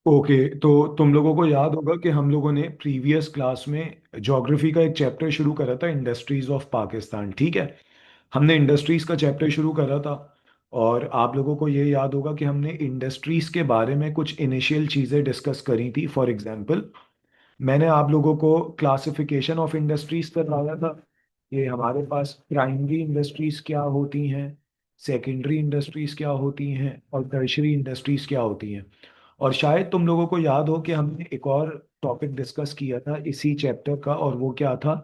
Okay, तो तुम लोगों को याद होगा कि हम लोगों ने प्रीवियस क्लास में ज्योग्राफी का एक चैप्टर शुरू करा था, इंडस्ट्रीज ऑफ पाकिस्तान। ठीक है, हमने इंडस्ट्रीज का चैप्टर शुरू करा था। और आप लोगों को ये याद होगा कि हमने इंडस्ट्रीज के बारे में कुछ इनिशियल चीज़ें डिस्कस करी थी। फॉर एग्जांपल, मैंने आप लोगों को क्लासिफिकेशन ऑफ इंडस्ट्रीज करवाया था। ये हमारे पास प्राइमरी इंडस्ट्रीज क्या होती हैं, सेकेंडरी इंडस्ट्रीज क्या होती हैं, और टर्शरी इंडस्ट्रीज क्या होती हैं। और शायद तुम लोगों को याद हो कि हमने एक और टॉपिक डिस्कस किया था इसी चैप्टर का, और वो क्या था?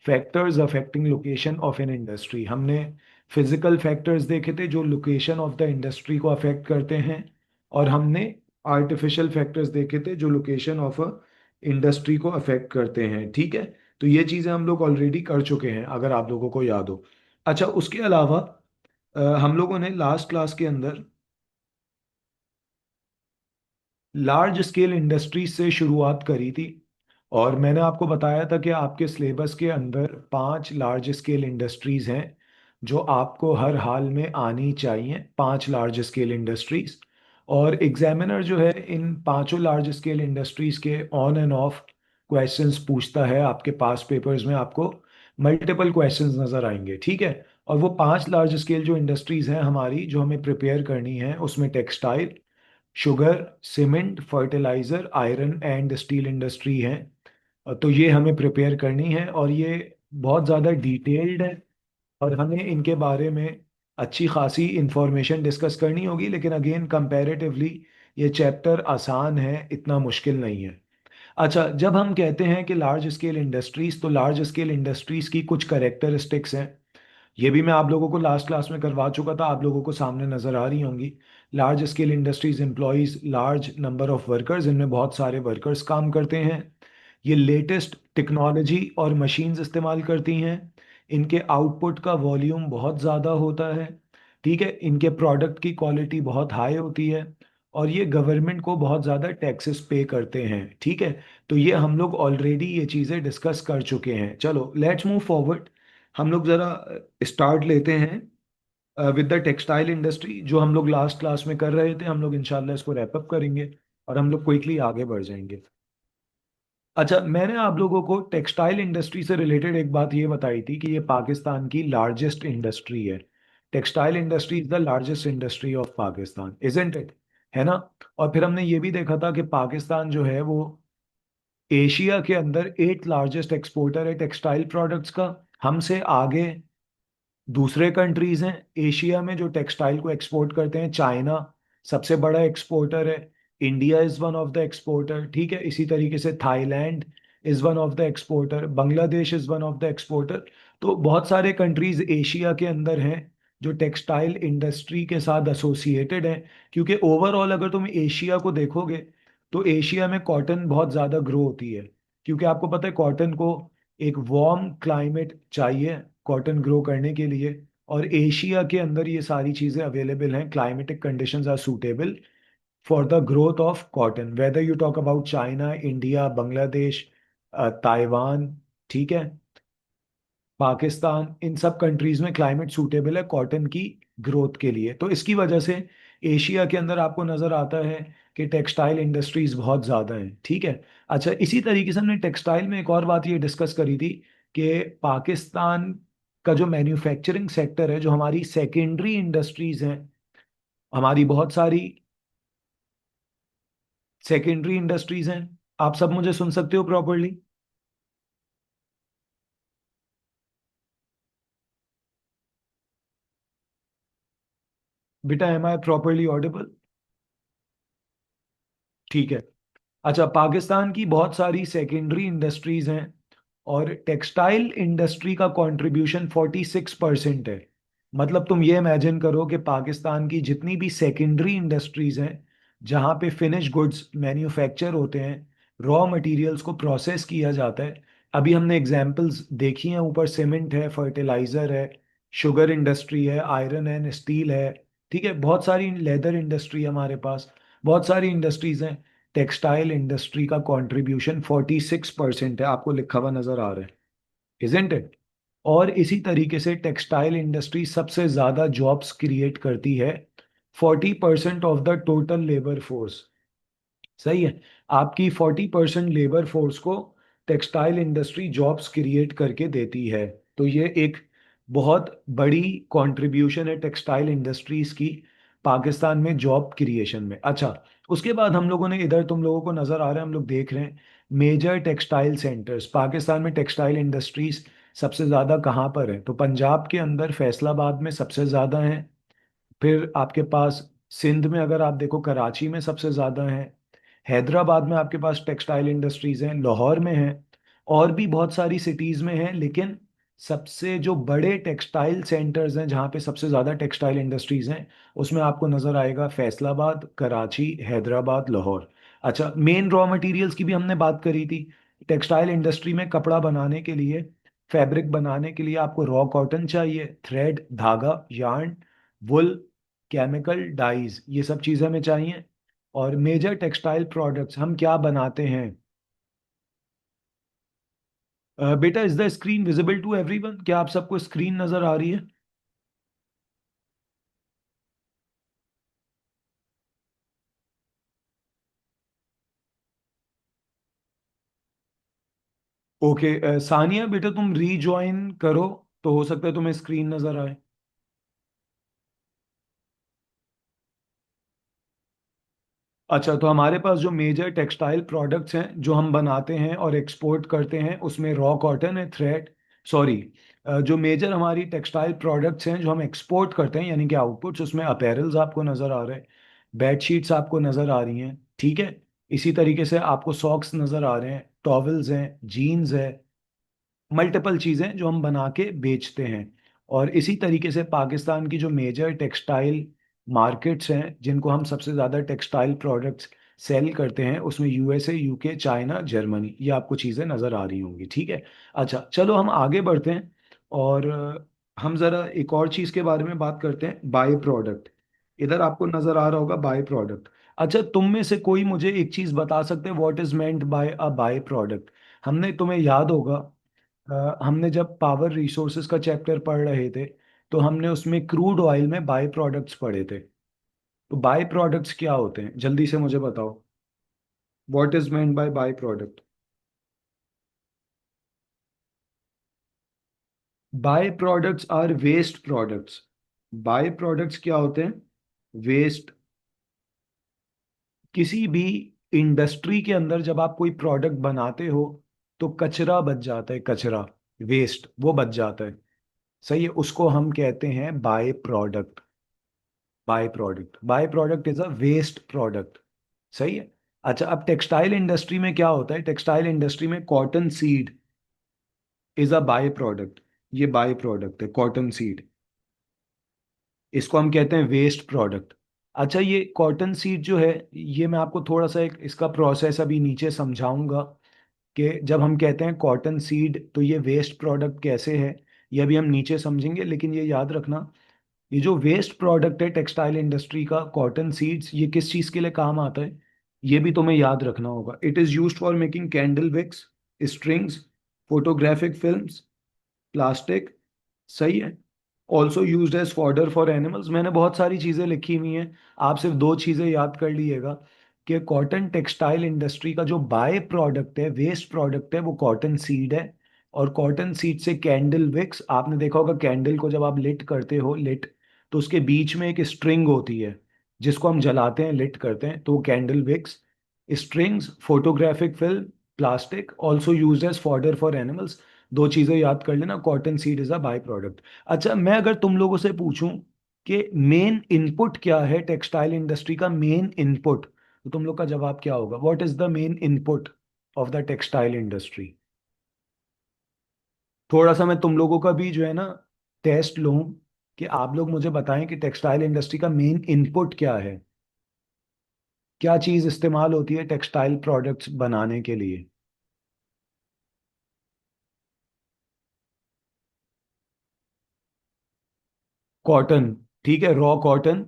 Factors affecting location of an industry. हमने फिजिकल फैक्टर्स देखे थे जो लोकेशन ऑफ द इंडस्ट्री को अफेक्ट करते हैं, और हमने आर्टिफिशियल फैक्टर्स देखे थे जो लोकेशन ऑफ अ इंडस्ट्री को अफेक्ट करते हैं। ठीक है, तो ये चीज़ें हम लोग ऑलरेडी कर चुके हैं, अगर आप लोगों को याद हो। अच्छा, उसके अलावा हम लोगों ने लास्ट क्लास के अंदर लार्ज स्केल इंडस्ट्रीज से शुरुआत करी थी। और मैंने आपको बताया था कि आपके सिलेबस के अंदर 5 लार्ज स्केल इंडस्ट्रीज हैं जो आपको हर हाल में आनी चाहिए, 5 लार्ज स्केल इंडस्ट्रीज। और एग्जामिनर जो है इन 5 लार्ज स्केल इंडस्ट्रीज के ऑन एंड ऑफ क्वेश्चंस पूछता है। आपके पास पेपर्स में आपको मल्टीपल क्वेश्चंस नजर आएंगे। ठीक है, और वो 5 लार्ज स्केल जो इंडस्ट्रीज हैं हमारी, जो हमें प्रिपेयर करनी है, उसमें textile, sugar, cement, fertiliser, iron and steel industry है। तो ये हमें प्रिपेयर करनी है, और ये बहुत ज़्यादा डिटेल्ड है, और हमें इनके बारे में अच्छी खासी इंफॉर्मेशन डिस्कस करनी होगी। लेकिन अगेन कंपैरेटिवली ये चैप्टर आसान है, इतना मुश्किल नहीं है। अच्छा, जब हम कहते हैं कि लार्ज स्केल इंडस्ट्रीज, तो लार्ज स्केल इंडस्ट्रीज की कुछ करेक्टरिस्टिक्स हैं। ये भी मैं आप लोगों को लास्ट क्लास में करवा चुका था, आप लोगों को सामने नजर आ रही होंगी। Large scale industries employees large number of workers, इनमें बहुत सारे वर्कर्स काम करते हैं। ये लेटेस्ट टेक्नोलॉजी और मशीन्स इस्तेमाल करती हैं। इनके आउटपुट का वॉल्यूम बहुत ज़्यादा होता है। ठीक है, इनके प्रोडक्ट की क्वालिटी बहुत हाई होती है, और ये गवर्नमेंट को बहुत ज़्यादा टैक्सेस पे करते हैं। ठीक है, तो ये हम लोग ऑलरेडी ये चीज़ें डिस्कस कर चुके हैं। चलो लेट्स मूव फॉरवर्ड। हम लोग ज़रा स्टार्ट लेते हैं विद द टेक्सटाइल इंडस्ट्री, जो हम लोग लास्ट क्लास में कर रहे थे। हम लोग इंशाल्लाह इसको रैप अप करेंगे, और हम लोग क्विकली आगे बढ़ जाएंगे। अच्छा, मैंने आप लोगों को टेक्सटाइल इंडस्ट्री से रिलेटेड एक बात ये बताई थी कि ये पाकिस्तान की लार्जेस्ट इंडस्ट्री है। Textile industry is the largest industry of Pakistan, isn't it? है ना? और फिर हमने ये भी देखा था कि पाकिस्तान जो है वो एशिया के अंदर 8 लार्जेस्ट एक्सपोर्टर है टेक्सटाइल प्रोडक्ट्स का। हमसे आगे दूसरे कंट्रीज हैं एशिया में जो टेक्सटाइल को एक्सपोर्ट करते हैं। चाइना सबसे बड़ा एक्सपोर्टर है। India is one of the exporter. ठीक है, इसी तरीके से Thailand is one of the exporter, Bangladesh is one of the exporter. तो बहुत सारे कंट्रीज एशिया के अंदर हैं जो टेक्सटाइल इंडस्ट्री के साथ एसोसिएटेड हैं। क्योंकि ओवरऑल अगर तुम एशिया को देखोगे, तो एशिया में कॉटन बहुत ज़्यादा ग्रो होती है। क्योंकि आपको पता है कॉटन को एक वार्म क्लाइमेट चाहिए कॉटन ग्रो करने के लिए। और एशिया के अंदर ये सारी चीज़ें अवेलेबल हैं, climatic conditions are suitable for the growth of cotton, whether you talk about China, India, Bangladesh, Taiwan. ठीक है, पाकिस्तान, इन सब कंट्रीज में क्लाइमेट सूटेबल है कॉटन की ग्रोथ के लिए। तो इसकी वजह से एशिया के अंदर आपको नजर आता है कि टेक्सटाइल इंडस्ट्रीज बहुत ज़्यादा हैं। ठीक है, अच्छा, इसी तरीके से हमने टेक्सटाइल में एक और बात ये डिस्कस करी थी कि पाकिस्तान का जो मैन्युफैक्चरिंग सेक्टर है, जो हमारी सेकेंडरी इंडस्ट्रीज हैं, हमारी बहुत सारी सेकेंडरी इंडस्ट्रीज हैं। आप सब मुझे सुन सकते हो प्रॉपरली? बेटा, एम आई प्रॉपरली ऑडिबल? ठीक है। अच्छा, पाकिस्तान की बहुत सारी सेकेंडरी इंडस्ट्रीज हैं, और टेक्सटाइल इंडस्ट्री का कंट्रीब्यूशन 46% है। मतलब तुम ये इमेजिन करो कि पाकिस्तान की जितनी भी सेकेंडरी इंडस्ट्रीज हैं, जहाँ पे फिनिश गुड्स मैन्युफैक्चर होते हैं, रॉ मटेरियल्स को प्रोसेस किया जाता है। अभी हमने एग्जांपल्स देखी हैं, ऊपर सीमेंट है, फर्टिलाइजर है, शुगर इंडस्ट्री है, आयरन एंड स्टील है। ठीक है, बहुत सारी लेदर इंडस्ट्री है हमारे पास, बहुत सारी इंडस्ट्रीज हैं। टेक्सटाइल इंडस्ट्री का कंट्रीब्यूशन 46% है, आपको लिखा हुआ नजर आ रहा है, इजेंट इट? और इसी तरीके से टेक्सटाइल इंडस्ट्री सबसे ज्यादा जॉब्स क्रिएट करती है, 40% of the total labour force. सही है। आपकी 40% लेबर फोर्स को टेक्सटाइल इंडस्ट्री जॉब्स क्रिएट करके देती है। तो ये एक बहुत बड़ी कंट्रीब्यूशन है टेक्सटाइल इंडस्ट्रीज की पाकिस्तान में जॉब क्रिएशन में। अच्छा, उसके बाद हम लोगों ने इधर तुम लोगों को नजर आ रहा है, हम लोग देख रहे हैं मेजर टेक्सटाइल सेंटर्स पाकिस्तान में। टेक्सटाइल इंडस्ट्रीज सबसे ज्यादा कहाँ पर है? तो पंजाब के अंदर फैसलाबाद में सबसे ज्यादा है। फिर आपके पास सिंध में अगर आप देखो कराची में सबसे ज़्यादा है। हैदराबाद में आपके पास टेक्सटाइल इंडस्ट्रीज हैं, लाहौर में है, और भी बहुत सारी सिटीज़ में है। लेकिन सबसे जो बड़े टेक्सटाइल सेंटर्स हैं जहाँ पे सबसे ज़्यादा टेक्सटाइल इंडस्ट्रीज हैं, उसमें आपको नज़र आएगा फैसलाबाद, कराची, हैदराबाद, लाहौर। अच्छा, मेन रॉ मटेरियल्स की भी हमने बात करी थी। टेक्सटाइल इंडस्ट्री में कपड़ा बनाने के लिए, फैब्रिक बनाने के लिए आपको रॉ कॉटन चाहिए, थ्रेड, धागा, यार्न, वुल, केमिकल डाइज, ये सब चीज़ें हमें चाहिए। और मेजर टेक्सटाइल प्रोडक्ट्स हम क्या बनाते हैं? बेटा, is the screen visible to everyone? क्या आप सबको स्क्रीन नजर आ रही है? ओके, सानिया बेटा तुम रीज्वाइन करो, तो हो सकता है तुम्हें स्क्रीन नजर आए। अच्छा, तो हमारे पास जो मेजर टेक्सटाइल प्रोडक्ट्स हैं जो हम बनाते हैं और एक्सपोर्ट करते हैं, उसमें रॉ कॉटन है, थ्रेड, सॉरी, जो मेजर हमारी टेक्सटाइल प्रोडक्ट्स हैं जो हम एक्सपोर्ट करते हैं यानी कि आउटपुट्स, उसमें अपेरल्स आपको नज़र आ रहे हैं, बेडशीट्स आपको नज़र आ रही हैं, ठीक है। इसी तरीके से आपको सॉक्स नज़र आ रहे हैं, टॉवल्स हैं, जीन्स है, मल्टीपल चीज़ें जो हम बना के बेचते हैं। और इसी तरीके से पाकिस्तान की जो मेजर टेक्सटाइल मार्केट्स हैं जिनको हम सबसे ज़्यादा टेक्सटाइल प्रोडक्ट्स सेल करते हैं, उसमें यूएसए, यूके, चाइना, जर्मनी, ये आपको चीज़ें नज़र आ रही होंगी, ठीक है। अच्छा, चलो हम आगे बढ़ते हैं और हम ज़रा एक और चीज़ के बारे में बात करते हैं, बाय प्रोडक्ट। इधर आपको नज़र आ रहा होगा बाय प्रोडक्ट। अच्छा, तुम में से कोई मुझे एक चीज़ बता सकते हैं, what is meant by a by product? हमने, तुम्हें याद होगा, हमने जब पावर रिसोर्सेज का चैप्टर पढ़ रहे थे, तो हमने उसमें क्रूड ऑयल में बाय प्रोडक्ट्स पढ़े थे। तो बाय प्रोडक्ट्स क्या होते हैं, जल्दी से मुझे बताओ, what is meant by by product? By products are waste products. By products क्या होते हैं? वेस्ट। किसी भी इंडस्ट्री के अंदर जब आप कोई प्रोडक्ट बनाते हो, तो कचरा बच जाता है, कचरा, वेस्ट वो बच जाता है। सही है, उसको हम कहते हैं by product. By product is a waste product. सही है। अच्छा, अब टेक्सटाइल इंडस्ट्री में क्या होता है? टेक्सटाइल इंडस्ट्री में cotton seed is a by product. ये बाय प्रोडक्ट है कॉटन सीड, इसको हम कहते हैं वेस्ट प्रोडक्ट। अच्छा, ये कॉटन सीड जो है, ये मैं आपको थोड़ा सा एक इसका प्रोसेस अभी नीचे समझाऊंगा कि जब हम कहते हैं कॉटन सीड तो ये वेस्ट प्रोडक्ट कैसे है, ये अभी हम नीचे समझेंगे। लेकिन ये याद रखना, ये जो वेस्ट प्रोडक्ट है टेक्सटाइल इंडस्ट्री का, कॉटन सीड्स, ये किस चीज़ के लिए काम आता है, ये भी तुम्हें याद रखना होगा। It is used for making candle wicks, strings, photographic films, plastic. सही है। Also used as fodder for animals. मैंने बहुत सारी चीज़ें लिखी हुई हैं, आप सिर्फ दो चीज़ें याद कर लीजिएगा कि कॉटन टेक्सटाइल इंडस्ट्री का जो बाय प्रोडक्ट है, वेस्ट प्रोडक्ट है, वो कॉटन सीड है। और कॉटन सीड से कैंडल विक्स, आपने देखा होगा कैंडल को जब आप लिट करते हो, लिट, तो उसके बीच में एक स्ट्रिंग होती है जिसको हम जलाते हैं, लिट करते हैं, तो वो candle wicks, strings, photographic film, plastic, also use as fodder for animals. दो चीजें याद कर लेना, cotton seed is a by product. अच्छा, मैं अगर तुम लोगों से पूछूं कि मेन इनपुट क्या है टेक्सटाइल इंडस्ट्री का, मेन इनपुट, तो तुम लोग का जवाब क्या होगा? What is the main input of the textile industry? थोड़ा सा मैं तुम लोगों का भी जो है ना टेस्ट लूं, कि आप लोग मुझे बताएं कि टेक्सटाइल इंडस्ट्री का मेन इनपुट क्या है, क्या चीज इस्तेमाल होती है टेक्सटाइल प्रोडक्ट्स बनाने के लिए? कॉटन, ठीक है, रॉ कॉटन।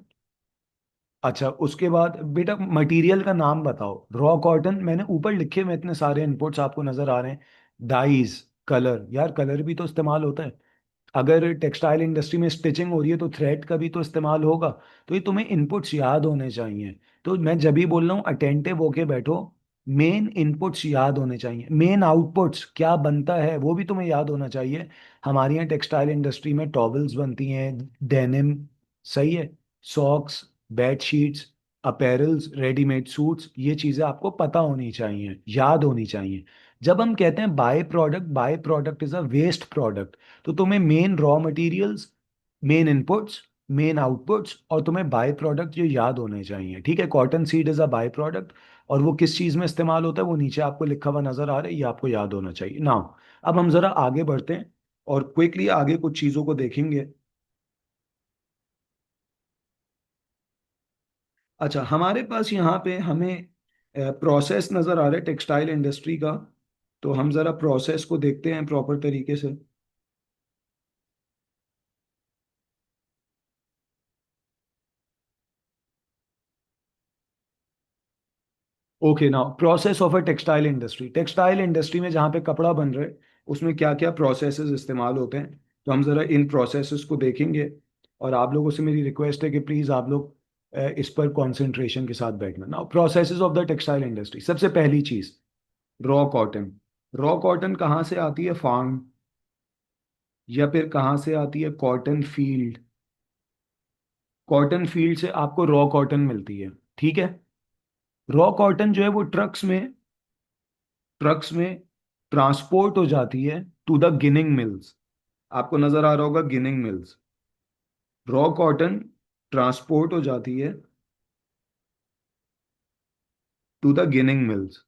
अच्छा, उसके बाद बेटा मटेरियल का नाम बताओ। रॉ कॉटन मैंने ऊपर लिखे में, इतने सारे इनपुट्स आपको नजर आ रहे हैं। डाइज, कलर, यार कलर भी तो इस्तेमाल होता है। अगर टेक्सटाइल इंडस्ट्री में स्टिचिंग हो रही है तो थ्रेड का भी तो इस्तेमाल होगा। तो ये तुम्हें इनपुट्स याद होने चाहिए। तो मैं जब भी बोल रहा हूँ अटेंटिव होके बैठो। मेन इनपुट्स याद होने चाहिए, मेन आउटपुट्स क्या बनता है वो भी तुम्हें याद होना चाहिए। हमारे यहाँ टेक्सटाइल इंडस्ट्री में टॉवल्स बनती हैं, डेनिम, सही है, socks, bed sheets, apparels, readymade suits, ये चीज़ें आपको पता होनी चाहिए, याद होनी चाहिए। जब हम कहते हैं by product is a waste product, तो तुम्हें main raw materials, main inputs, main outputs और तुम्हें बाय प्रोडक्ट ये याद होने चाहिए। ठीक है, cotton seed is a by product, और वो किस चीज़ में इस्तेमाल होता है वो नीचे आपको लिखा हुआ नजर आ रहा है, ये आपको याद होना चाहिए। नाउ अब हम जरा आगे बढ़ते हैं और क्विकली आगे कुछ चीज़ों को देखेंगे। अच्छा, हमारे पास यहाँ पे हमें प्रोसेस नज़र आ रहा है टेक्सटाइल इंडस्ट्री का। तो हम ज़रा प्रोसेस को देखते हैं प्रॉपर तरीके से। Okay, now process of a textile industry. Textile industry में जहाँ पे कपड़ा बन रहा है उसमें क्या क्या प्रोसेसेस इस्तेमाल होते हैं, तो हम ज़रा इन प्रोसेसेस को देखेंगे। और आप लोगों से मेरी रिक्वेस्ट है कि प्लीज़ आप लोग इस पर कंसंट्रेशन के साथ बैठना। Now processes of the textile industry, सबसे पहली चीज़ रॉ कॉटन। रॉ कॉटन कहाँ से आती है? फार्म, या फिर कहाँ से आती है? Cotton field. कॉटन फील्ड से आपको रॉ कॉटन मिलती है। ठीक है, रॉ कॉटन जो है वो ट्रक्स में ट्रांसपोर्ट हो जाती है टू द गिनिंग मिल्स। आपको नजर आ रहा होगा ginning mills. Raw cotton transport हो जाती है to the ginning mills.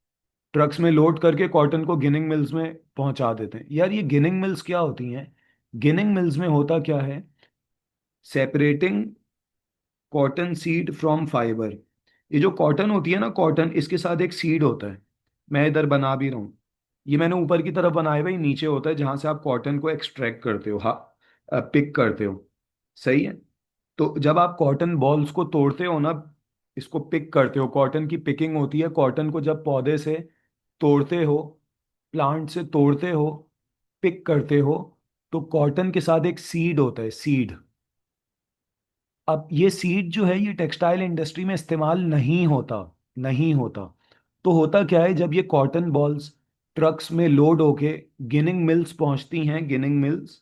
Trucks में लोड करके कॉटन को गिनिंग मिल्स में पहुंचा देते हैं। यार ये गिनिंग मिल्स क्या होती हैं? गिनिंग मिल्स में होता क्या है? Separating cotton seed from fibre. ये जो कॉटन होती है ना, कॉटन, इसके साथ एक सीड होता है। मैं इधर बना भी रहा हूँ, ये मैंने ऊपर की तरफ बनाया हुआ, ये नीचे होता है जहां से आप कॉटन को एक्सट्रैक्ट करते हो, हाँ, पिक करते हो। सही है। तो जब आप कॉटन बॉल्स को तोड़ते हो ना, इसको पिक करते हो, कॉटन की पिकिंग होती है। कॉटन को जब पौधे से तोड़ते हो, प्लांट से तोड़ते हो, पिक करते हो, तो कॉटन के साथ एक सीड होता है, सीड। अब ये सीड जो है ये टेक्सटाइल इंडस्ट्री में इस्तेमाल नहीं होता, नहीं होता। तो होता क्या है, जब ये कॉटन बॉल्स ट्रक्स में लोड होके गिनिंग मिल्स पहुंचती हैं, गिनिंग मिल्स,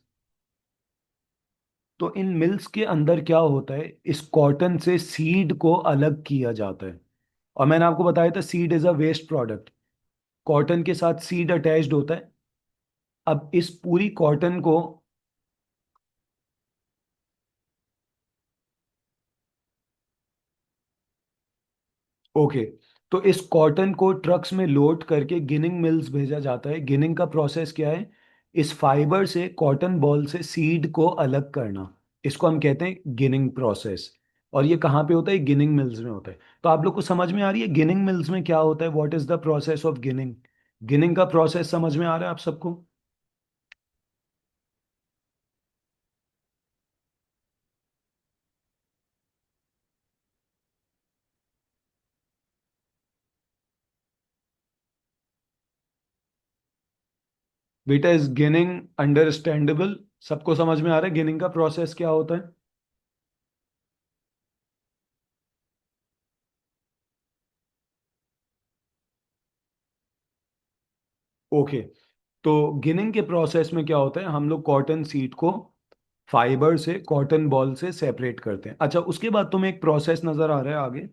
तो इन मिल्स के अंदर क्या होता है, इस कॉटन से सीड को अलग किया जाता है। और मैंने आपको बताया था seed is a waste product, cotton के साथ सीड अटैच्ड होता है। अब इस पूरी कॉटन को, ओके, तो इस कॉटन को ट्रक्स में लोड करके गिनिंग मिल्स भेजा जाता है। गिनिंग का प्रोसेस क्या है? इस फाइबर से, कॉटन बॉल से सीड को अलग करना, इसको हम कहते हैं गिनिंग प्रोसेस। और ये कहाँ पे होता है? गिनिंग मिल्स में होता है। तो आप लोग को समझ में आ रही है गिनिंग मिल्स में क्या होता है? What is the process of ginning? Ginning का प्रोसेस समझ में आ रहा है आप सबको? बेटा इज गिनिंग अंडरस्टैंडेबल? सबको समझ में आ रहा है गिनिंग का प्रोसेस क्या होता है? ओके, तो गिनिंग के प्रोसेस में क्या होता है, हम लोग कॉटन सीड को फाइबर से, कॉटन बॉल से सेपरेट करते हैं। अच्छा, उसके बाद तुम्हें एक प्रोसेस नजर आ रहा है आगे,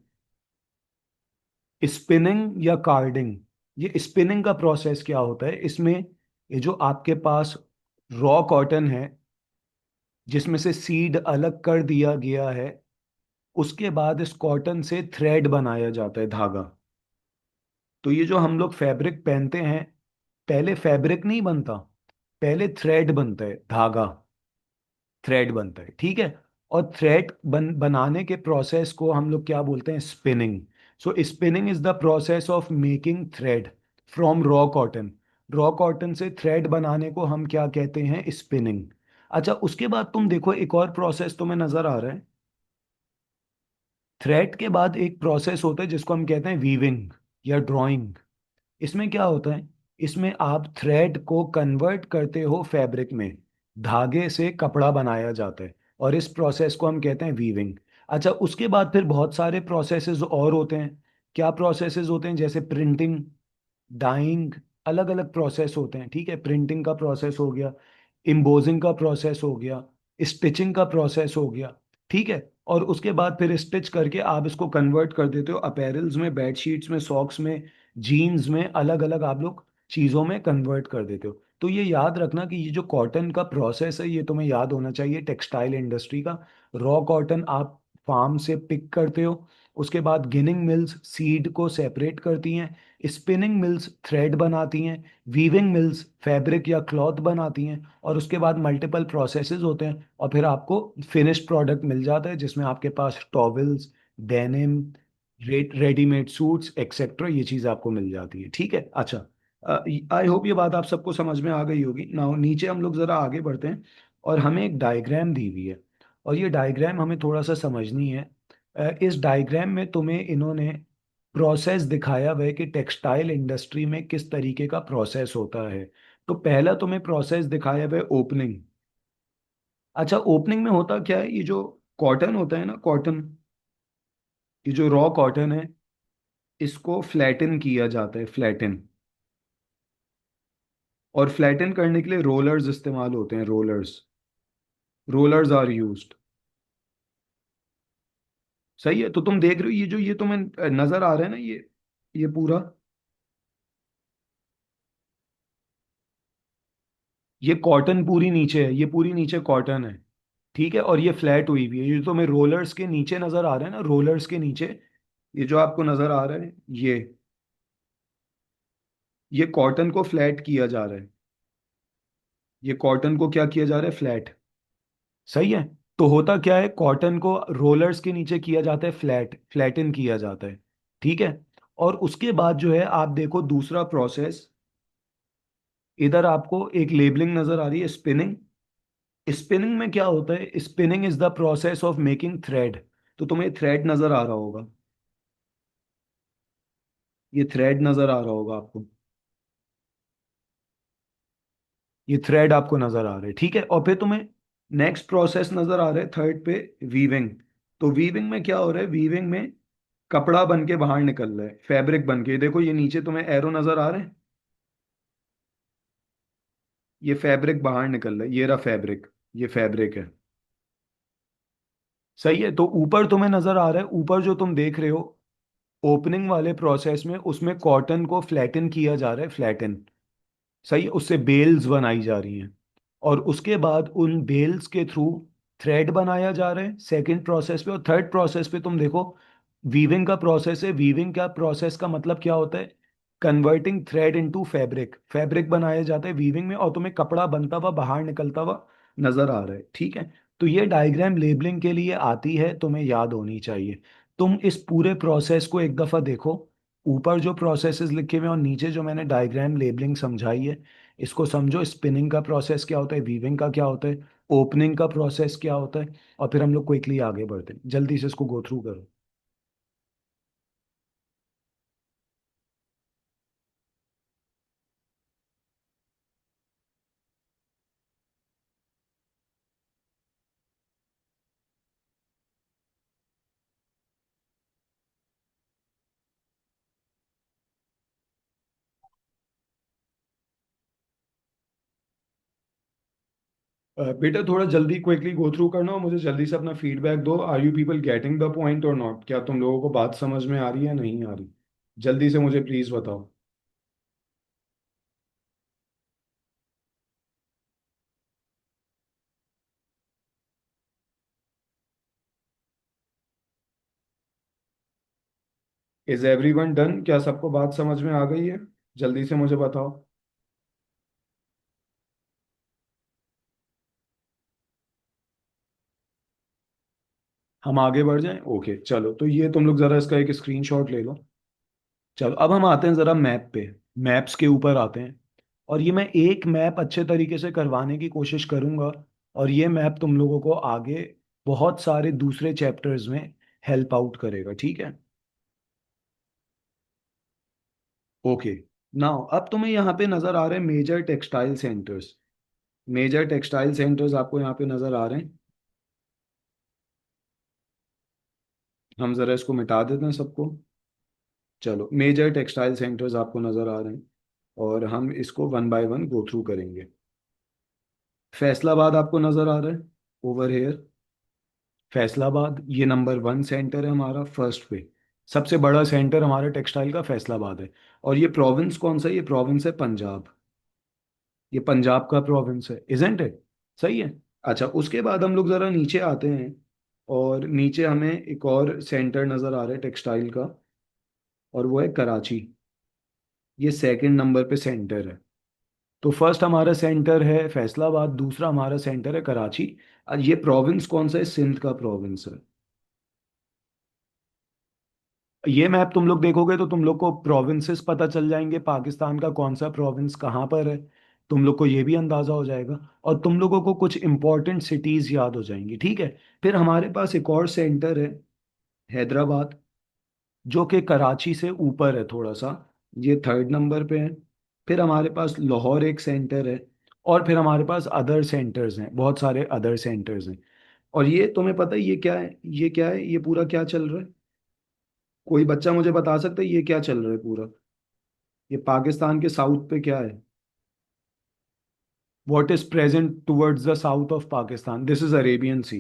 स्पिनिंग या कार्डिंग। ये स्पिनिंग का प्रोसेस क्या होता है? इसमें ये जो आपके पास रॉ कॉटन है जिसमें से सीड अलग कर दिया गया है, उसके बाद इस कॉटन से थ्रेड बनाया जाता है, धागा। तो ये जो हम लोग फैब्रिक पहनते हैं, पहले फैब्रिक नहीं बनता, पहले थ्रेड बनता है, धागा, थ्रेड बनता है। ठीक है, और थ्रेड बनाने के प्रोसेस को हम लोग क्या बोलते हैं? Spinning. So spinning is the process of making thread from raw cotton. Raw cotton से थ्रेड बनाने को हम क्या कहते हैं? स्पिनिंग। अच्छा, उसके बाद तुम देखो एक और प्रोसेस तुम्हें नजर आ रहा है। थ्रेड के बाद एक प्रोसेस होता है जिसको हम कहते हैं वीविंग या ड्राइंग। इसमें क्या होता है? इसमें आप थ्रेड को कन्वर्ट करते हो फैब्रिक में। धागे से कपड़ा बनाया जाता है, और इस प्रोसेस को हम कहते हैं वीविंग। अच्छा, उसके बाद फिर बहुत सारे प्रोसेसेस और होते हैं। क्या प्रोसेसेस होते हैं? जैसे प्रिंटिंग, डाइंग, अलग अलग प्रोसेस होते हैं, ठीक है। प्रिंटिंग का प्रोसेस हो गया, इम्बोजिंग का प्रोसेस हो गया, स्टिचिंग का प्रोसेस हो गया, ठीक है। और उसके बाद फिर स्टिच करके आप इसको कन्वर्ट कर देते हो अपेरल्स में, बेड शीट्स में, सॉक्स में, जीन्स में, अलग अलग आप लोग चीज़ों में कन्वर्ट कर देते हो। तो ये याद रखना कि ये जो कॉटन का प्रोसेस है, ये तुम्हें याद होना चाहिए टेक्सटाइल इंडस्ट्री का। रॉ कॉटन आप फार्म से पिक करते हो, उसके बाद गिनिंग मिल्स सीड को सेपरेट करती हैं, स्पिनिंग मिल्स थ्रेड बनाती हैं, वीविंग मिल्स फैब्रिक या क्लॉथ बनाती हैं, और उसके बाद मल्टीपल प्रोसेसेस होते हैं, और फिर आपको फिनिश्ड प्रोडक्ट मिल जाता है जिसमें आपके पास towels, denim, readymade suits etcetera, ये चीज़ आपको मिल जाती है, ठीक है। अच्छा, आई होप ये बात आप सबको समझ में आ गई होगी ना। नीचे हम लोग ज़रा आगे बढ़ते हैं, और हमें एक डायग्राम दी हुई है, और ये डायग्राम हमें थोड़ा सा समझनी है। इस डायग्राम में तुम्हें इन्होंने प्रोसेस दिखाया हुआ है कि टेक्सटाइल इंडस्ट्री में किस तरीके का प्रोसेस होता है। तो पहला तुम्हें प्रोसेस दिखाया हुआ है ओपनिंग। अच्छा, ओपनिंग में होता क्या है? ये जो कॉटन होता है ना, कॉटन, ये जो रॉ कॉटन है, इसको फ्लैटन किया जाता है, फ्लैटन। और फ्लैटन करने के लिए रोलर्स इस्तेमाल होते हैं, रोलर्स, रोलर्स आर यूज्ड। सही है। तो तुम देख रहे हो ये जो, ये तुम्हें नजर आ रहा है ना, ये पूरा, ये कॉटन पूरी नीचे है, ये पूरी नीचे कॉटन है, ठीक है। और ये फ्लैट हुई हुई है, ये जो तुम्हें रोलर्स के नीचे नजर आ रहा है ना, रोलर्स के नीचे, ये जो आपको नजर आ रहा है, ये कॉटन को फ्लैट किया जा रहा है। ये कॉटन को क्या किया जा रहा है? फ्लैट। सही है। तो होता क्या है, कॉटन को रोलर्स के नीचे किया जाता है, फ्लैटन किया जाता है, ठीक है। और उसके बाद जो है, आप देखो दूसरा प्रोसेस, इधर आपको एक लेबलिंग नजर आ रही है, स्पिनिंग। स्पिनिंग में क्या होता है? Spinning is the process of making thread. तो तुम्हें थ्रेड नजर आ रहा होगा, ये थ्रेड नजर आ रहा होगा आपको, ये थ्रेड आपको नजर आ रहे हैं, ठीक है। और फिर तुम्हें नेक्स्ट प्रोसेस नजर आ रहा है थर्ड पे, वीविंग। तो वीविंग में क्या हो रहा है? वीविंग में कपड़ा बन के बाहर निकल रहा है, फैब्रिक बन के। देखो ये नीचे तुम्हें एरो नजर आ रहे हैं, ये फैब्रिक बाहर निकल रहा है, ये रहा फैब्रिक, ये फैब्रिक है। सही है। तो ऊपर तुम्हें नजर आ रहा है, ऊपर जो तुम देख रहे हो ओपनिंग वाले प्रोसेस में, उसमें कॉटन को फ्लैटन किया जा रहा है, फ्लैटन। सही है, उससे बेल्स बनाई जा रही हैं, और उसके बाद उन बेल्स के थ्रू थ्रेड बनाया जा रहा है सेकंड प्रोसेस पे। और थर्ड प्रोसेस पे तुम देखो, वीविंग का प्रोसेस है। वीविंग का प्रोसेस का मतलब क्या होता है? Converting thread into fabric, fabric बनाया जाता है वीविंग में, और तुम्हें कपड़ा बनता हुआ बाहर निकलता हुआ नजर आ रहा है, ठीक है। तो ये डायग्राम लेबलिंग के लिए आती है, तुम्हें याद होनी चाहिए। तुम इस पूरे प्रोसेस को एक दफा देखो, ऊपर जो प्रोसेसेस लिखे हुए हैं और नीचे जो मैंने डायग्राम लेबलिंग समझाई है, इसको समझो। स्पिनिंग का प्रोसेस क्या होता है, वीविंग का क्या होता है, ओपनिंग का प्रोसेस क्या होता है, और फिर हम लोग क्विकली आगे बढ़ते हैं। जल्दी से इसको गो थ्रू करो। बेटा थोड़ा जल्दी क्विकली गो थ्रू करना, और मुझे जल्दी से अपना फीडबैक दो। Are you people getting the point और नॉट? क्या तुम लोगों को बात समझ में आ रही है, नहीं आ रही? जल्दी से मुझे प्लीज बताओ। Is everyone done? क्या सबको बात समझ में आ गई है? जल्दी से मुझे बताओ। हम आगे बढ़ जाएं? ओके चलो, तो ये तुम लोग जरा इसका एक स्क्रीनशॉट ले लो। चलो, अब हम आते हैं जरा मैप पे, मैप्स के ऊपर आते हैं। और ये मैं एक मैप अच्छे तरीके से करवाने की कोशिश करूंगा, और ये मैप तुम लोगों को आगे बहुत सारे दूसरे चैप्टर्स में हेल्प आउट करेगा, ठीक है। ओके, नाउ अब तुम्हें यहाँ पे नजर आ रहे हैं major textile centres. Major textile centres आपको यहाँ पे नज़र आ रहे हैं? हम ज़रा इसको मिटा देते हैं सबको। चलो, मेजर टेक्सटाइल सेंटर्स आपको नज़र आ रहे हैं, और हम इसको one by one go through करेंगे। फैसलाबाद आपको नज़र आ रहा है ओवर हेयर? फैसलाबाद ये नंबर वन सेंटर है हमारा, फर्स्ट पे। सबसे बड़ा सेंटर हमारा टेक्सटाइल का फैसलाबाद है। और ये प्रोविंस कौन सा है? ये प्रोविंस है पंजाब। ये पंजाब का प्रोविंस है, इजेंट इट? सही है। अच्छा, उसके बाद हम लोग ज़रा नीचे आते हैं, और नीचे हमें एक और सेंटर नज़र आ रहा है टेक्सटाइल का, और वो है कराची। ये सेकंड नंबर पे सेंटर है। तो फर्स्ट हमारा सेंटर है फैसलाबाद, दूसरा हमारा सेंटर है कराची। ये प्रोविंस कौन सा है? सिंध का प्रोविंस है। ये मैप तुम लोग देखोगे तो तुम लोग को प्रोविंसेस पता चल जाएंगे, पाकिस्तान का कौन सा प्रोविंस कहाँ पर है। तुम लोग को ये भी अंदाजा हो जाएगा, और तुम लोगों को कुछ इंपॉर्टेंट सिटीज याद हो जाएंगी, ठीक है। फिर हमारे पास एक और सेंटर है, हैदराबाद, जो कि कराची से ऊपर है थोड़ा सा। ये थर्ड नंबर पे है। फिर हमारे पास लाहौर एक सेंटर है। और फिर हमारे पास अदर सेंटर्स हैं, बहुत सारे अदर सेंटर्स हैं। और ये तुम्हें पता है ये क्या है? ये क्या है? ये पूरा क्या चल रहा है? कोई बच्चा मुझे बता सकता है ये क्या चल रहा है पूरा? ये पाकिस्तान के साउथ पे क्या है? What is present towards the south of Pakistan? This is Arabian sea.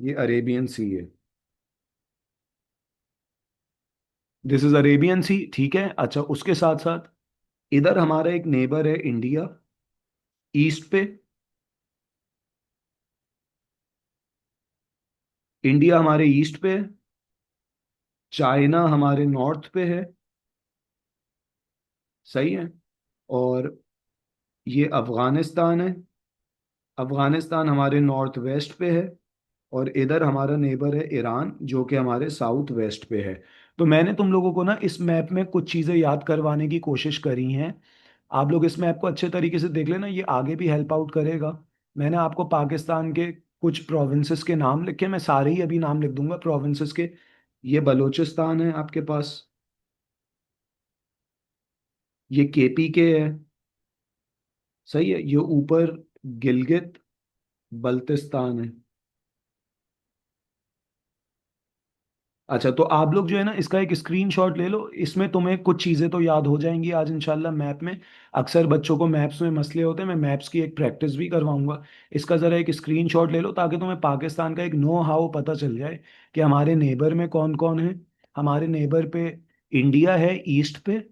ये अरेबियन सी है। दिस इज अरेबियन सी, ठीक है। अच्छा, उसके साथ साथ इधर हमारा एक नेबर है इंडिया, ईस्ट पे। इंडिया हमारे ईस्ट पे है। चाइना हमारे नॉर्थ पे है। सही है। और ये अफगानिस्तान है। अफगानिस्तान हमारे नॉर्थ वेस्ट पे है। और इधर हमारा नेबर है ईरान, जो कि हमारे साउथ वेस्ट पे है। तो मैंने तुम लोगों को ना इस मैप में कुछ चीज़ें याद करवाने की कोशिश करी हैं। आप लोग इस मैप को अच्छे तरीके से देख लेना, ये आगे भी हेल्प आउट करेगा। मैंने आपको पाकिस्तान के कुछ प्रोविंसेस के नाम लिखे, मैं सारे ही अभी नाम लिख दूंगा प्रोविंसेस के। ये बलूचिस्तान है आपके पास। ये केपी के है। सही है। ये ऊपर गिलगित बल्तिस्तान है। अच्छा, तो आप लोग जो है ना इसका एक स्क्रीनशॉट ले लो, इसमें तुम्हें कुछ चीज़ें तो याद हो जाएंगी आज इंशाल्लाह मैप में। अक्सर बच्चों को मैप्स में मसले होते हैं, मैं मैप्स की एक प्रैक्टिस भी करवाऊंगा। इसका ज़रा एक स्क्रीनशॉट ले लो, ताकि तुम्हें पाकिस्तान का एक नो हाउ पता चल जाए कि हमारे नेबर में कौन कौन है। हमारे नेबर पे इंडिया है ईस्ट पे,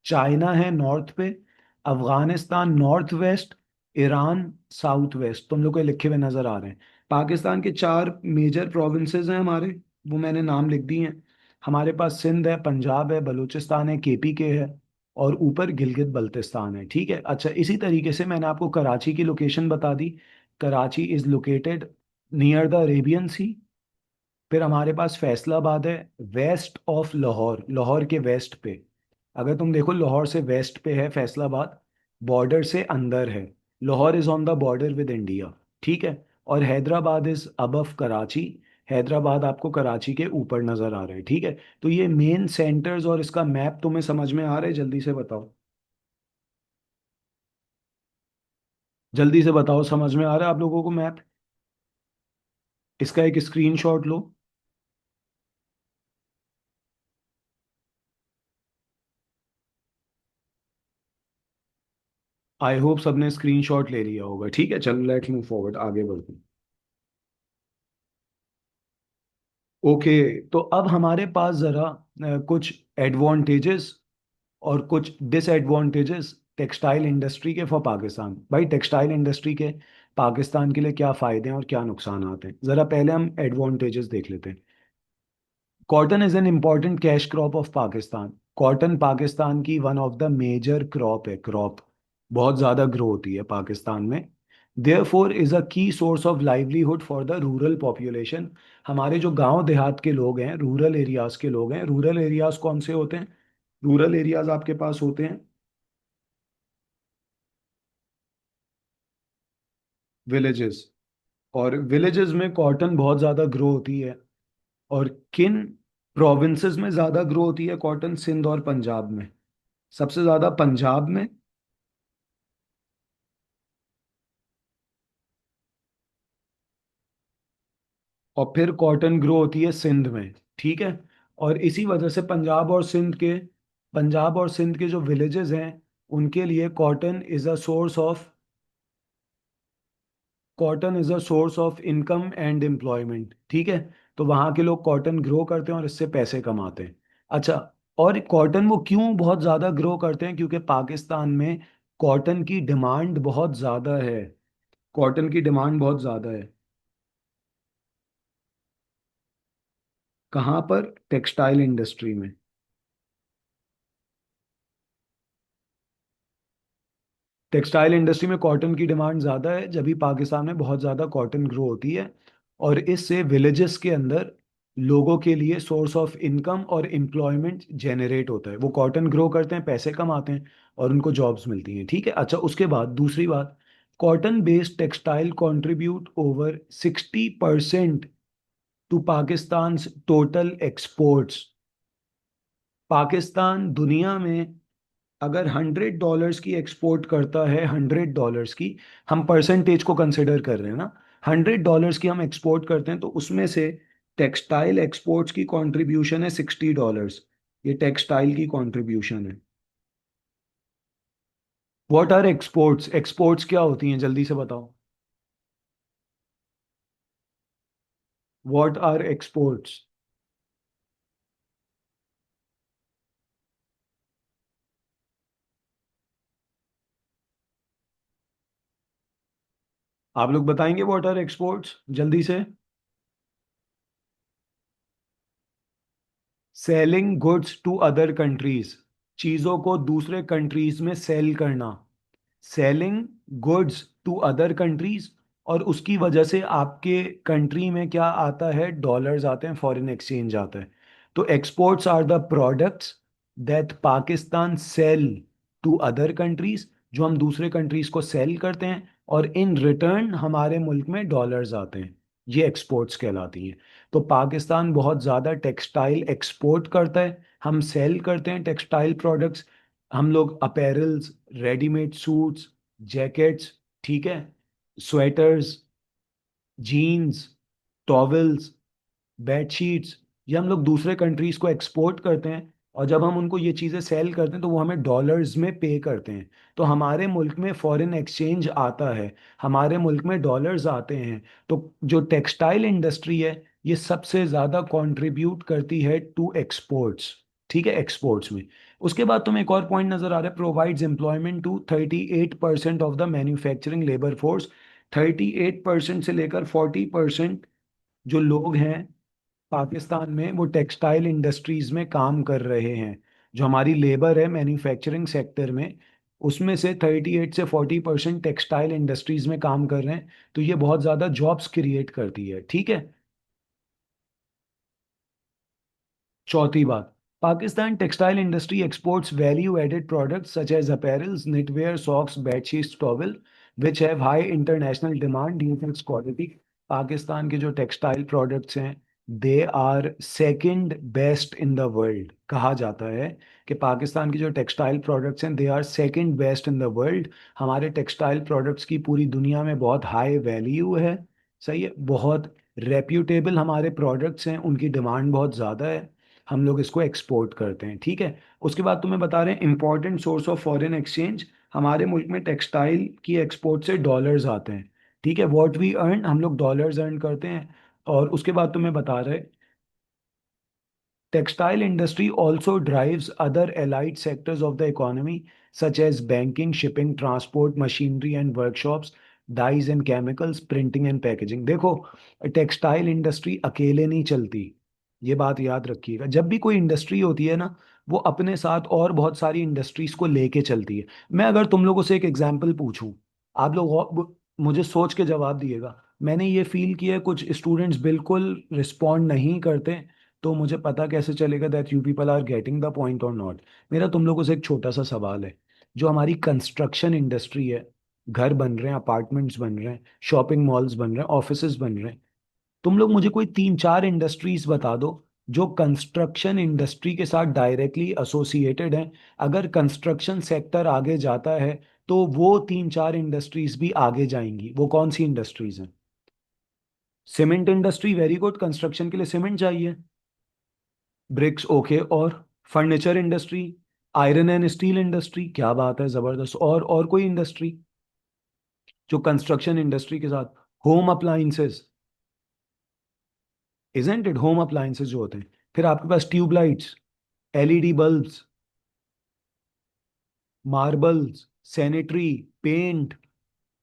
चाइना है नॉर्थ पे, Afghanistan north west, Iran south west, तुम लोग को ये लिखे हुए नजर आ रहे हैं। पाकिस्तान के चार मेजर प्रोविंसेस हैं हमारे, वो मैंने नाम लिख दिए हैं। हमारे पास सिंध है, पंजाब है, बलूचिस्तान है, केपी के है, और ऊपर गिलगित बल्तिस्तान है, ठीक है। अच्छा, इसी तरीके से मैंने आपको कराची की लोकेशन बता दी। Karachi is located near the Arabian sea. फिर हमारे पास फैसलाबाद है, वेस्ट ऑफ लाहौर, लाहौर के वेस्ट पे। अगर तुम देखो लाहौर से वेस्ट पे है फैसलाबाद, बॉर्डर से अंदर है। Lahore is on the border with India, ठीक है। और हैदराबाद इज अबव कराची। हैदराबाद आपको कराची के ऊपर नजर आ रहा है, ठीक है। तो ये मेन सेंटर्स और इसका मैप तुम्हें समझ में आ रहा है? जल्दी से बताओ, जल्दी से बताओ, समझ में आ रहा है आप लोगों को मैप? इसका एक स्क्रीनशॉट लो। आई होप सबने स्क्रीनशॉट ले लिया होगा, ठीक है। चलो, लेट्स मूव फॉरवर्ड, आगे बढ़ते हैं। ओके, तो अब हमारे पास ज़रा कुछ एडवांटेजेस और कुछ डिसएडवांटेजेस टेक्सटाइल इंडस्ट्री के फॉर पाकिस्तान। भाई, टेक्सटाइल इंडस्ट्री के पाकिस्तान के लिए क्या फ़ायदे हैं और क्या नुकसान आते हैं, ज़रा पहले हम एडवांटेजेस देख लेते हैं। Cotton is an important cash crop of Pakistan. Cotton Pakistan की one of the major crop है, क्रॉप बहुत ज़्यादा ग्रो होती है पाकिस्तान में। देयरफॉर इज़ अ की source of livelihood for the rural population. हमारे जो गांव देहात के लोग हैं, रूरल एरियाज के लोग हैं, रूरल एरियाज कौन से होते हैं? रूरल एरियाज आपके पास होते हैं विलेजेस। और विलेजेस में कॉटन बहुत ज़्यादा ग्रो होती है। और किन प्रोविंसेस में ज़्यादा ग्रो होती है कॉटन? सिंध और पंजाब में। सबसे ज़्यादा पंजाब में, और फिर कॉटन ग्रो होती है सिंध में, ठीक है। और इसी वजह से पंजाब और सिंध के जो विलेजेस हैं, उनके लिए cotton is a source of income and employment, ठीक है। तो वहाँ के लोग कॉटन ग्रो करते हैं और इससे पैसे कमाते हैं। अच्छा, और कॉटन वो क्यों बहुत ज़्यादा ग्रो करते हैं? क्योंकि पाकिस्तान में कॉटन की डिमांड बहुत ज़्यादा है। कॉटन की डिमांड बहुत ज़्यादा है। कहाँ पर? टेक्सटाइल इंडस्ट्री में। टेक्सटाइल इंडस्ट्री में कॉटन की डिमांड ज़्यादा है, जब भी पाकिस्तान में बहुत ज़्यादा कॉटन ग्रो होती है। और इससे विलेजेस के अंदर लोगों के लिए सोर्स ऑफ इनकम और एम्प्लॉयमेंट जनरेट होता है। वो कॉटन ग्रो करते हैं, पैसे कमाते हैं, और उनको जॉब्स मिलती हैं, ठीक है। अच्छा, उसके बाद दूसरी बात, cotton based textile contribute over 60% to Pakistan total exports. Pakistan दुनिया में अगर $100 की एक्सपोर्ट करता है, $100 की, हम परसेंटेज को कंसिडर कर रहे हैं ना, $100 की हम एक्सपोर्ट करते हैं, तो उसमें से टेक्सटाइल एक्सपोर्ट्स की कंट्रीब्यूशन है $60। ये टेक्सटाइल की कंट्रीब्यूशन है। What are exports? एक्सपोर्ट्स क्या होती हैं, जल्दी से बताओ। What are exports? आप लोग बताएंगे व्हाट आर एक्सपोर्ट्स, जल्दी से। Selling goods to other countries, चीजों को दूसरे कंट्रीज में सेल करना। Selling goods to other countries, और उसकी वजह से आपके कंट्री में क्या आता है? डॉलर्स आते हैं, फॉरेन एक्सचेंज आता है। तो exports are the products that Pakistan sell to other countries, जो हम दूसरे कंट्रीज को सेल करते हैं, और इन रिटर्न हमारे मुल्क में डॉलर्स आते हैं। ये एक्सपोर्ट्स कहलाती हैं। तो पाकिस्तान बहुत ज़्यादा टेक्सटाइल एक्सपोर्ट करता है, हम सेल करते हैं टेक्सटाइल प्रोडक्ट्स। हम लोग अपेरल्स, रेडीमेड सूट्स, जैकेट्स, ठीक है, स्वेटर्स, जीन्स, टॉवल्स, बेडशीट्स, ये हम लोग दूसरे कंट्रीज को एक्सपोर्ट करते हैं। और जब हम उनको ये चीज़ें सेल करते हैं तो वो हमें डॉलर्स में पे करते हैं। तो हमारे मुल्क में फॉरेन एक्सचेंज आता है, हमारे मुल्क में डॉलर्स आते हैं। तो जो टेक्सटाइल इंडस्ट्री है, ये सबसे ज़्यादा कंट्रीब्यूट करती है टू एक्सपोर्ट्स, ठीक है, एक्सपोर्ट्स में। उसके बाद तुम्हें एक और पॉइंट नजर आ रहा है, provides employment to 38% of the manufacturing labour force. 38% से लेकर 40% जो लोग हैं पाकिस्तान में, वो टेक्सटाइल इंडस्ट्रीज में काम कर रहे हैं। जो हमारी लेबर है मैन्युफैक्चरिंग सेक्टर में, उसमें से 38 से 40% टेक्सटाइल इंडस्ट्रीज में काम कर रहे हैं। तो ये बहुत ज़्यादा जॉब्स क्रिएट करती है, ठीक है। चौथी बात, Pakistan textile industry exports value added products such as apparels, knitwear, socks, bedsheets, towel, which have high international demand due to its quality। Pakistan के जो टेक्सटाइल प्रोडक्ट्स हैं, they are second best in the world. कहा जाता है कि पाकिस्तान के जो textile products हैं, they are second best in the world. हमारे टेक्सटाइल प्रोडक्ट्स की पूरी दुनिया में बहुत हाई वैल्यू है, सही है, बहुत रेप्यूटेबल हमारे प्रोडक्ट्स हैं, उनकी डिमांड बहुत ज़्यादा है। हम लोग इसको एक्सपोर्ट करते हैं, ठीक है। उसके बाद तुम्हें बता रहे हैं important source of foreign exchange. हमारे मुल्क में टेक्सटाइल की एक्सपोर्ट से डॉलर्स आते हैं, ठीक है। व्हाट वी अर्न, हम लोग डॉलर्स अर्न करते हैं। और उसके बाद तुम्हें बता रहे, textile industry also drives other allied sectors of the economy such as banking, shipping, transport, machinery and workshops, dyes and chemicals, printing and packaging. देखो, टेक्सटाइल इंडस्ट्री अकेले नहीं चलती, ये बात याद रखिएगा। जब भी कोई इंडस्ट्री होती है ना, वो अपने साथ और बहुत सारी इंडस्ट्रीज को लेके चलती है। मैं अगर तुम लोगों से एक एग्जांपल पूछूं, आप लोग मुझे सोच के जवाब दिएगा। मैंने ये फील किया है, कुछ स्टूडेंट्स बिल्कुल रिस्पॉन्ड नहीं करते, तो मुझे पता कैसे चलेगा that you people are getting the point और नॉट। मेरा तुम लोगों से एक छोटा सा सवाल है, जो हमारी कंस्ट्रक्शन इंडस्ट्री है, घर बन रहे हैं, अपार्टमेंट्स बन रहे हैं, शॉपिंग मॉल्स बन रहे हैं, ऑफिसेज बन रहे हैं, तुम लोग मुझे कोई 3 4 इंडस्ट्रीज बता दो जो कंस्ट्रक्शन इंडस्ट्री के साथ डायरेक्टली एसोसिएटेड हैं। अगर कंस्ट्रक्शन सेक्टर आगे जाता है, तो वो 3 4 इंडस्ट्रीज भी आगे जाएंगी। वो कौन सी इंडस्ट्रीज हैं? Cement industry very good, construction के लिए सीमेंट चाहिए। ब्रिक्स ओके, और furniture industry, iron and steel industry, क्या बात है, जबरदस्त। और कोई इंडस्ट्री जो कंस्ट्रक्शन इंडस्ट्री के साथ? Home appliances, isn't it, home appliances जो होते हैं। फिर आपके पास tubelights, LED bulbs, marbles, sanitary, paint,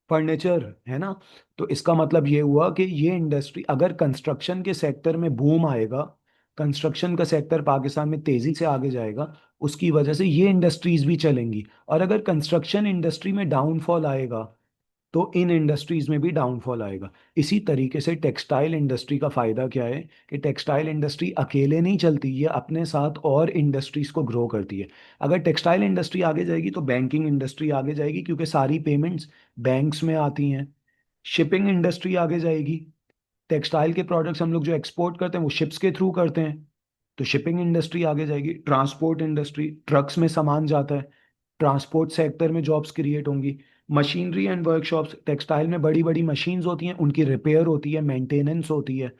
furniture, है ना? तो इसका मतलब ये हुआ कि ये इंडस्ट्री, अगर कंस्ट्रक्शन के सेक्टर में बूम आएगा, कंस्ट्रक्शन का सेक्टर पाकिस्तान में तेजी से आगे जाएगा, उसकी वजह से ये इंडस्ट्रीज भी चलेंगी। और अगर कंस्ट्रक्शन इंडस्ट्री में डाउनफॉल आएगा, तो इन इंडस्ट्रीज में भी डाउनफॉल आएगा। इसी तरीके से टेक्सटाइल इंडस्ट्री का फायदा क्या है कि टेक्सटाइल इंडस्ट्री अकेले नहीं चलती, ये अपने साथ और इंडस्ट्रीज को ग्रो करती है। अगर टेक्सटाइल इंडस्ट्री आगे जाएगी तो बैंकिंग इंडस्ट्री आगे जाएगी, क्योंकि सारी पेमेंट्स बैंक्स में आती हैं। शिपिंग इंडस्ट्री आगे जाएगी, टेक्सटाइल के प्रोडक्ट्स हम लोग जो एक्सपोर्ट करते हैं वो शिप्स के थ्रू करते हैं, तो शिपिंग इंडस्ट्री आगे जाएगी। ट्रांसपोर्ट इंडस्ट्री, ट्रक्स में सामान जाता है, ट्रांसपोर्ट सेक्टर में जॉब्स क्रिएट होंगी। मशीनरी एंड वर्कशॉप्स, टेक्सटाइल में बड़ी बड़ी मशीन्स होती हैं, उनकी रिपेयर होती है, मेंटेनेंस होती है,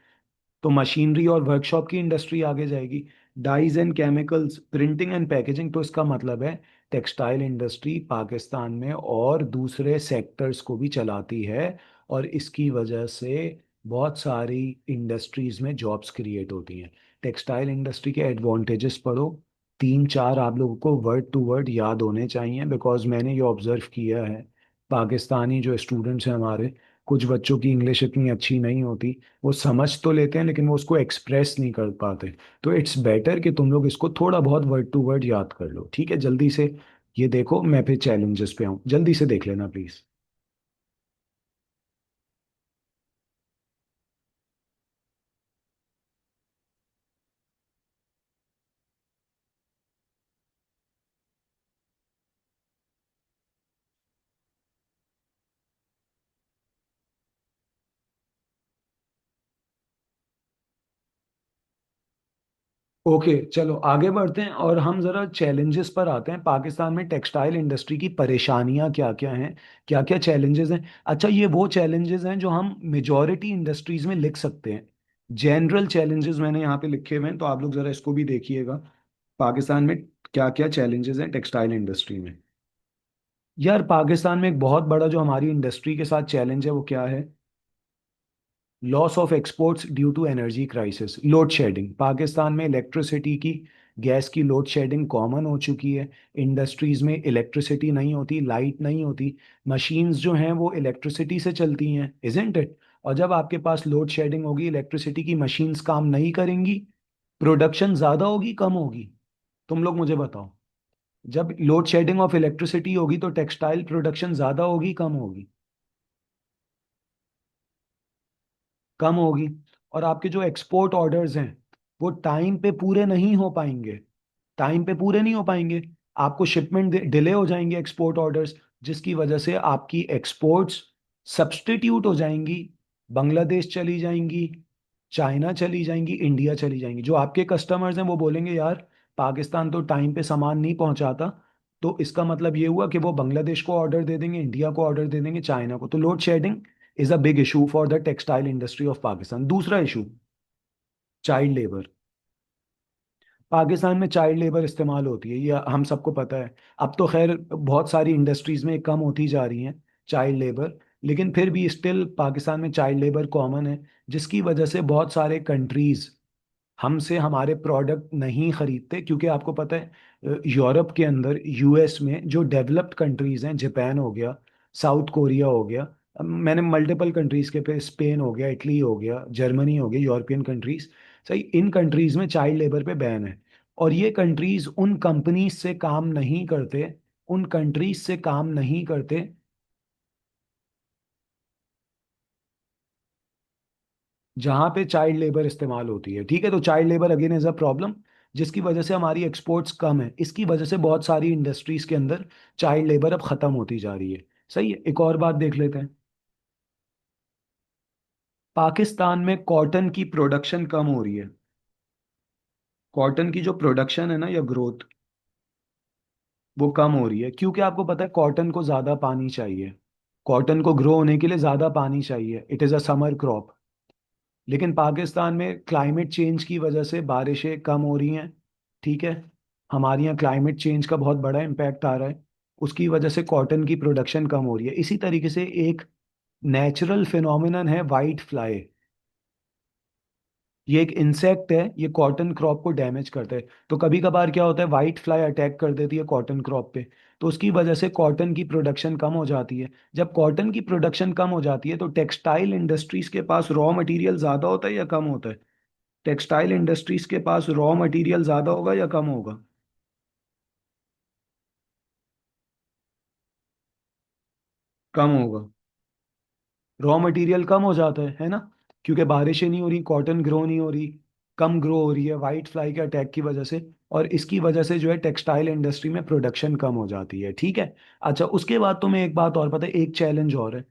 तो मशीनरी और वर्कशॉप की इंडस्ट्री आगे जाएगी। Dyes and chemicals, printing and packaging, तो इसका मतलब है टेक्सटाइल इंडस्ट्री पाकिस्तान में और दूसरे सेक्टर्स को भी चलाती है, और इसकी वजह से बहुत सारी इंडस्ट्रीज में जॉब्स क्रिएट होती हैं। टेक्सटाइल इंडस्ट्री के एडवांटेजेस पढ़ो, तीन चार आप लोगों को वर्ड टू वर्ड याद होने चाहिए, बिकॉज मैंने ये ऑब्जर्व किया है, पाकिस्तानी जो स्टूडेंट्स हैं हमारे, कुछ बच्चों की इंग्लिश इतनी अच्छी नहीं होती, वो समझ तो लेते हैं लेकिन वो उसको एक्सप्रेस नहीं कर पाते। तो इट्स बेटर कि तुम लोग इसको थोड़ा बहुत वर्ड टू वर्ड याद कर लो, ठीक है? जल्दी से ये देखो, मैं फिर चैलेंजेस पे आऊँ, जल्दी से देख लेना प्लीज। ओके, चलो आगे बढ़ते हैं और हम जरा चैलेंजेस पर आते हैं। पाकिस्तान में टेक्सटाइल इंडस्ट्री की परेशानियां क्या क्या हैं, क्या क्या चैलेंजेस हैं? अच्छा, ये वो चैलेंजेस हैं जो हम मेजॉरिटी इंडस्ट्रीज में लिख सकते हैं। जनरल चैलेंजेस मैंने यहाँ पे लिखे हुए हैं, तो आप लोग जरा इसको भी देखिएगा। पाकिस्तान में क्या क्या चैलेंजेस हैं टेक्सटाइल इंडस्ट्री में। यार, पाकिस्तान में एक बहुत बड़ा जो हमारी इंडस्ट्री के साथ चैलेंज है वो क्या है? Loss of exports due to energy crisis, load shedding. Pakistan में इलेक्ट्रिसिटी की, गैस की लोड शेडिंग कॉमन हो चुकी है। इंडस्ट्रीज में इलेक्ट्रिसिटी नहीं होती, लाइट नहीं होती, मशीन्स जो हैं वो इलेक्ट्रिसिटी से चलती हैं, इजंट इट? और जब आपके पास लोड शेडिंग होगी, इलेक्ट्रिसिटी की मशीन्स काम नहीं करेंगी, प्रोडक्शन ज़्यादा होगी कम होगी? तुम लोग मुझे बताओ। जब लोड शेडिंग ऑफ इलेक्ट्रिसिटी होगी तो टेक्सटाइल प्रोडक्शन ज़्यादा होगी कम होगी? कम होगी। और आपके जो एक्सपोर्ट ऑर्डर्स हैं वो टाइम पे पूरे नहीं हो पाएंगे, टाइम पे पूरे नहीं हो पाएंगे, आपको शिपमेंट डिले हो जाएंगे एक्सपोर्ट ऑर्डर्स, जिसकी वजह से आपकी एक्सपोर्ट्स सब्स्टिट्यूट हो जाएंगी, बांग्लादेश चली जाएंगी, चाइना चली जाएंगी, इंडिया चली जाएंगी। जो आपके कस्टमर्स हैं वो बोलेंगे यार, पाकिस्तान तो टाइम पे सामान नहीं पहुंचाता, तो इसका मतलब ये हुआ कि वो बांग्लादेश को ऑर्डर दे देंगे, इंडिया को ऑर्डर दे देंगे, चाइना को। तो load shedding is a big issue for the textile industry of Pakistan. दूसरा इशू, चाइल्ड लेबर। पाकिस्तान में चाइल्ड लेबर इस्तेमाल होती है, ये हम सबको पता है। अब तो खैर बहुत सारी इंडस्ट्रीज में कम होती जा रही हैं चाइल्ड लेबर, लेकिन फिर भी स्टिल पाकिस्तान में चाइल्ड लेबर कॉमन है, जिसकी वजह से बहुत सारे कंट्रीज हमसे हमारे प्रोडक्ट नहीं खरीदते। क्योंकि आपको पता है, यूरोप के अंदर, यूएस में जो डेवलप्ड कंट्रीज हैं, जापान हो गया, साउथ कोरिया हो गया, मैंने मल्टीपल कंट्रीज के पे, स्पेन हो गया, इटली हो गया, जर्मनी हो गया, यूरोपियन कंट्रीज, सही, इन कंट्रीज में चाइल्ड लेबर पे बैन है। और ये कंट्रीज उन कंपनीज से काम नहीं करते, उन कंट्रीज से काम नहीं करते जहां पे चाइल्ड लेबर इस्तेमाल होती है, ठीक है? तो child labour again is a problem, जिसकी वजह से हमारी एक्सपोर्ट्स कम है। इसकी वजह से बहुत सारी इंडस्ट्रीज के अंदर चाइल्ड लेबर अब खत्म होती जा रही है। सही है, एक और बात देख लेते हैं। पाकिस्तान में कॉटन की प्रोडक्शन कम हो रही है। कॉटन की जो प्रोडक्शन है ना, या ग्रोथ, वो कम हो रही है, क्योंकि आपको पता है कॉटन को ज्यादा पानी चाहिए, कॉटन को ग्रो होने के लिए ज्यादा पानी चाहिए, it is a summer crop. लेकिन पाकिस्तान में क्लाइमेट चेंज की वजह से बारिशें कम हो रही हैं, ठीक है। हमारे यहाँ क्लाइमेट चेंज का बहुत बड़ा इम्पैक्ट आ रहा है, उसकी वजह से कॉटन की प्रोडक्शन कम हो रही है। इसी तरीके से एक नेचुरल फिनोमिनन है वाइट फ्लाई। ये एक इंसेक्ट है, ये कॉटन क्रॉप को डैमेज करता है। तो कभी कभार क्या होता है, वाइट फ्लाई अटैक कर देती है कॉटन क्रॉप पे, तो उसकी वजह से कॉटन की प्रोडक्शन कम हो जाती है। जब कॉटन की प्रोडक्शन कम हो जाती है तो टेक्सटाइल इंडस्ट्रीज के पास रॉ मटेरियल ज़्यादा होता है या कम होता है? टेक्सटाइल इंडस्ट्रीज के पास रॉ मटेरियल ज़्यादा होगा या कम होगा? कम होगा। रॉ मटेरियल कम हो जाता है ना, क्योंकि बारिशें नहीं हो रही, कॉटन ग्रो नहीं हो रही, कम ग्रो हो रही है वाइट फ्लाई के अटैक की वजह से। और इसकी वजह से जो है टेक्सटाइल इंडस्ट्री में प्रोडक्शन कम हो जाती है, ठीक है। अच्छा, उसके बाद तुम्हें एक बात और पता है, एक चैलेंज और है।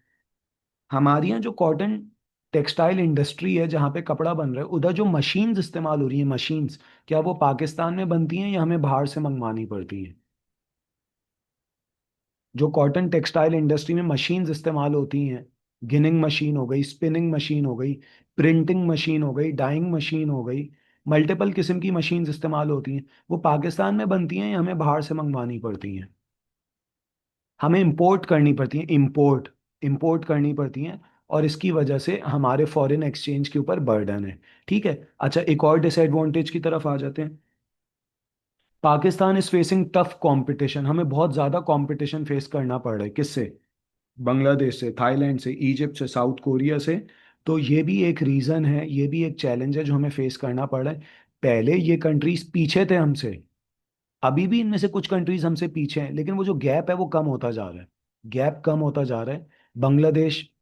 हमारे यहाँ जो कॉटन टेक्सटाइल इंडस्ट्री है, जहाँ पे कपड़ा बन रहा है, उधर जो मशीन्स इस्तेमाल हो रही हैं, मशीन्स, क्या वो पाकिस्तान में बनती हैं या हमें बाहर से मंगवानी पड़ती हैं? जो कॉटन टेक्सटाइल इंडस्ट्री में मशीन्स इस्तेमाल होती हैं, गिनिंग मशीन हो गई, स्पिनिंग मशीन हो गई, प्रिंटिंग मशीन हो गई, डाइंग मशीन हो गई, मल्टीपल किस्म की मशीन्स इस्तेमाल होती हैं, वो पाकिस्तान में बनती हैं या हमें बाहर से मंगवानी पड़ती हैं? हमें इंपोर्ट करनी पड़ती हैं, इंपोर्ट, इंपोर्ट करनी पड़ती हैं। और इसकी वजह से हमारे फॉरेन एक्सचेंज के ऊपर बर्डन है, ठीक है। अच्छा, एक और डिसएडवांटेज की तरफ आ जाते हैं। Pakistan is facing tough competition, हमें बहुत ज़्यादा कंपटीशन फेस करना पड़ रहा है। किससे? बांग्लादेश से, थाईलैंड से, इजिप्ट से, साउथ कोरिया से। तो ये भी एक रीज़न है, ये भी एक चैलेंज है जो हमें फेस करना पड़ रहा है। पहले ये कंट्रीज पीछे थे हमसे, अभी भी इनमें से कुछ कंट्रीज हमसे पीछे हैं, लेकिन वो जो गैप है वो कम होता जा रहा है, गैप कम होता जा रहा है। बांग्लादेश